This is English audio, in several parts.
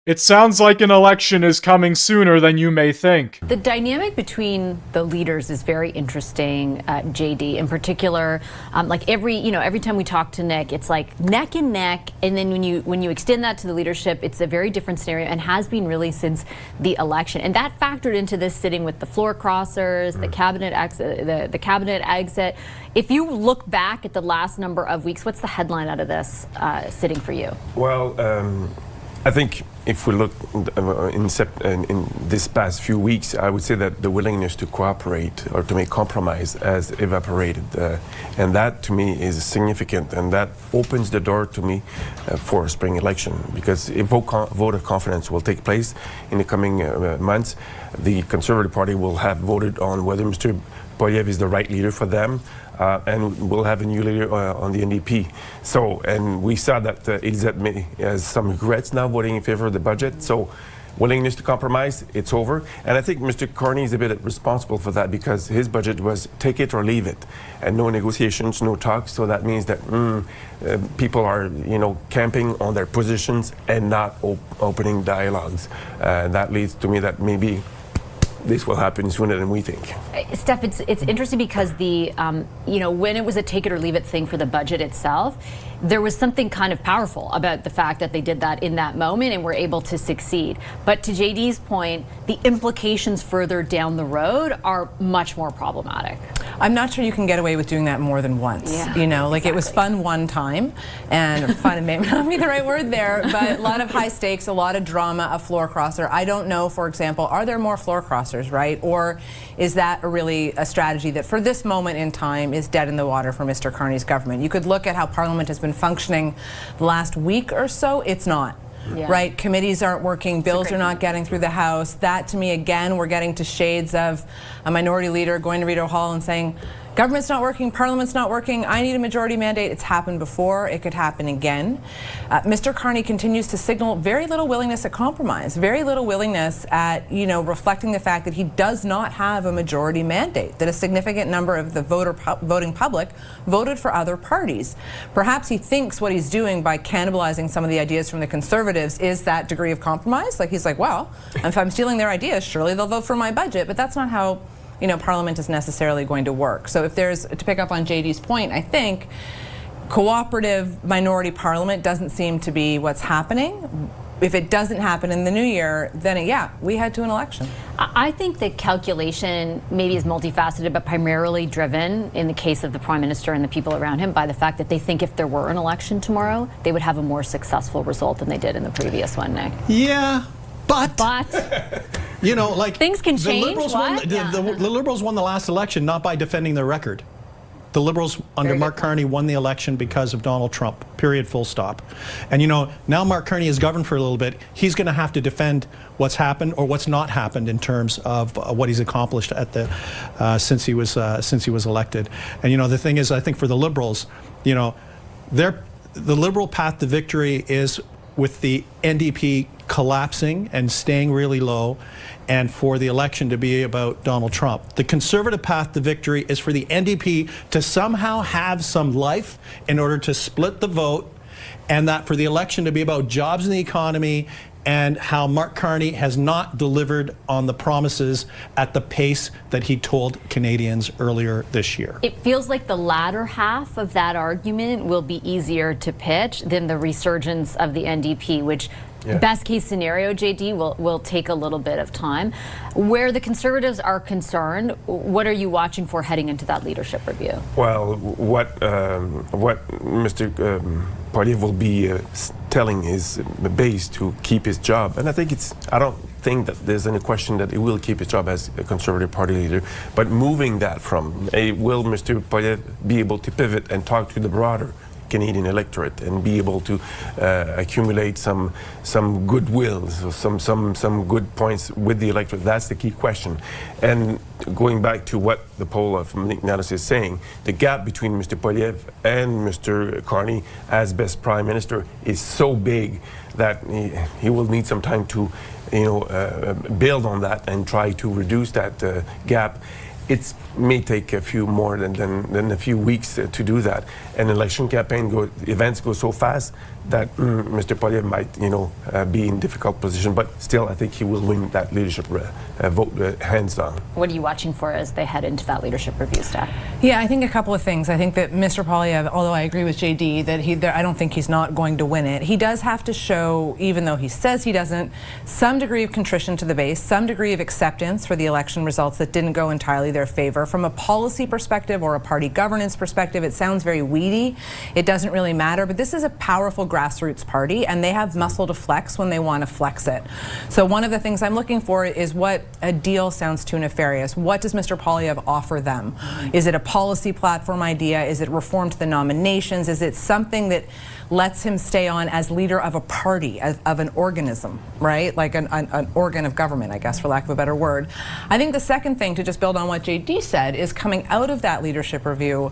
It sounds like an election is coming sooner than you may think. The dynamic between the leaders is very interesting, JD. In particular, like every time we talk to Nick, it's like neck and neck, and then when you extend that to the leadership, it's a very different scenario, and has been really since the election. And that factored into this sitting with the floor crossers, the cabinet exit, the cabinet exit. If you look back at the last number of weeks, what's the headline out of this sitting for you? Well, I think if we look in this past few weeks, I would say that the willingness to cooperate or to make compromise has evaporated. And that, to me, is significant. And that opens the door to me for a spring election. Because if vote of confidence will take place in the coming months, the Conservative Party will have voted on whether Mr. Poilievres is the right leader for them. And we'll have a new leader on the NDP. So, and we saw that Elisabeth May has some regrets now voting in favor of the budget. So, willingness to compromise, it's over. And I think Mr. Carney is a bit responsible for that because his budget was take it or leave it. And no negotiations, no talks. So that means that people are, camping on their positions and not opening dialogues. That leads to me that maybe this will happen sooner than we think. Steph, it's interesting because the when it was a take it or leave it thing for the budget itself, there was something kind of powerful about the fact that they did that in that moment and were able to succeed. But to JD's point, the implications further down the road are much more problematic. I'm not sure you can get away with doing that more than once. Yeah, Like it was fun one time, and fun may not be the right word there, but a lot of high stakes, a lot of drama, a floor crosser. I don't know, for example, are there more floor crossers, right? Or is that really a strategy that for this moment in time is dead in the water for Mr. Carney's government? You could look at how Parliament has been functioning the last week or so. It's not. Yeah. Right? Committees aren't working, bills are not getting through the House. That, to me, again, we're getting to shades of a minority leader going to Rideau Hall and saying, government's not working, Parliament's not working, I need a majority mandate. It's happened before, it could happen again. Mr. Carney continues to signal very little willingness at compromise, very little willingness at, reflecting the fact that he does not have a majority mandate, that a significant number of the voting public voted for other parties. Perhaps he thinks what he's doing by cannibalizing some of the ideas from the Conservatives is that degree of compromise. Like he's like, well, if I'm stealing their ideas, surely they'll vote for my budget, but that's not how Parliament is necessarily going to work. So if there's, to pick up on JD's point, I think cooperative minority parliament doesn't seem to be what's happening. If it doesn't happen in the new year, then yeah, we head to an election. I think the calculation maybe is multifaceted, but primarily driven, in the case of the Prime Minister and the people around him, by the fact that they think if there were an election tomorrow, they would have a more successful result than they did in the previous one, Nick. Yeah, but things can change. The Liberals won the last election not by defending their record. The Liberals under Mark Carney won the election because of Donald Trump, period, full stop. And now Mark Carney is governed for a little bit. He's going to have to defend what's happened or what's not happened in terms of what he's accomplished at since he was elected. And the thing is, I think for the Liberals, the Liberal path to victory is with the NDP collapsing and staying really low, and for the election to be about Donald Trump. The Conservative path to victory is for the NDP to somehow have some life in order to split the vote, and that for the election to be about jobs in the economy and how Mark Carney has not delivered on the promises at the pace that he told Canadians earlier this year. It feels like the latter half of that argument will be easier to pitch than the resurgence of the NDP, which best case scenario, JD, will take a little bit of time. Where the Conservatives are concerned, what are you watching for heading into that leadership review? Well, what Mr. Poilievres will be telling his base to keep his job, and I don't think that there's any question that he will keep his job as a Conservative Party leader, but moving that from, will Mr. Poilievres be able to pivot and talk to the broader Canadian electorate and be able to accumulate some goodwill, some good points with the electorate? That's the key question. And going back to what the poll of Imminent is saying, the gap between Mr. Poilievres and Mr. Carney as best Prime Minister is so big that he will need some time to build on that and try to reduce that gap. It may take a few more than a few weeks to do that. An election campaign events go so fast that Mr. Poilievres might, be in difficult position, but still, I think he will win that leadership vote hands down. What are you watching for as they head into that leadership review, Steph? Yeah, I think a couple of things. I think that Mr. Poilievres, although I agree with JD that I don't think he's not going to win it, he does have to show, even though he says he doesn't, some degree of contrition to the base, some degree of acceptance for the election results that didn't go entirely their favor. From a policy perspective or a party governance perspective, it sounds very weedy. It doesn't really matter, but this is a powerful grassroots party, and they have muscle to flex when they want to flex it. So one of the things I'm looking for is what a deal sounds too nefarious. What does Mr. Poilievres offer them? Is it a policy platform idea? Is it reform to the nominations? Is it something that lets him stay on as leader of a party, of an organism, right? Like an organ of government, I guess, for lack of a better word. I think the second thing, to just build on what JD said, is coming out of that leadership review,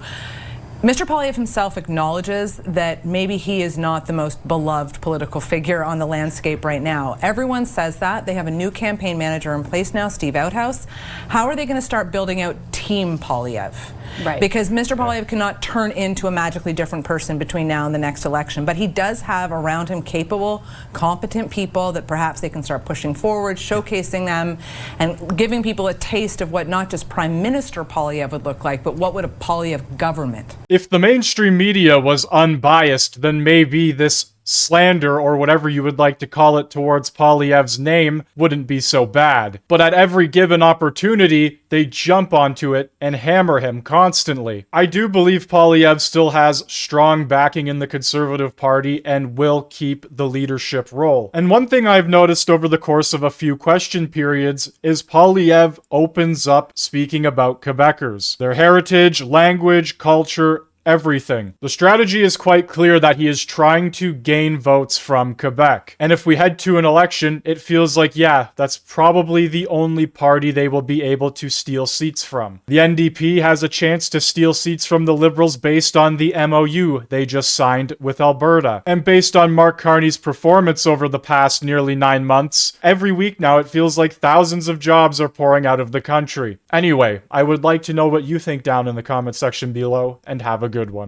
Mr. Poilievres himself acknowledges that maybe he is not the most beloved political figure on the landscape right now. Everyone says that. They have a new campaign manager in place now, Steve Outhouse. How are they going to start building out Team Poilievres? Right. Because Mr. Poilievres cannot turn into a magically different person between now and the next election, but he does have around him capable, competent people that perhaps they can start pushing forward, showcasing them, and giving people a taste of what not just Prime Minister Poilievres would look like, but what would a Poilievres government. If the mainstream media was unbiased, then maybe this slander, or whatever you would like to call it, towards Poilievres' name wouldn't be so bad. But at every given opportunity, they jump onto it and hammer him constantly. I do believe Poilievres still has strong backing in the Conservative Party and will keep the leadership role. And one thing I've noticed over the course of a few question periods is Poilievres opens up speaking about Quebecers, their heritage, language, culture, everything. The strategy is quite clear that he is trying to gain votes from Quebec. And if we head to an election, it feels like, yeah, that's probably the only party they will be able to steal seats from. The NDP has a chance to steal seats from the Liberals based on the MOU they just signed with Alberta. And based on Mark Carney's performance over the past nearly 9 months, every week now it feels like thousands of jobs are pouring out of the country. Anyway, I would like to know what you think down in the comment section below, and have a good one.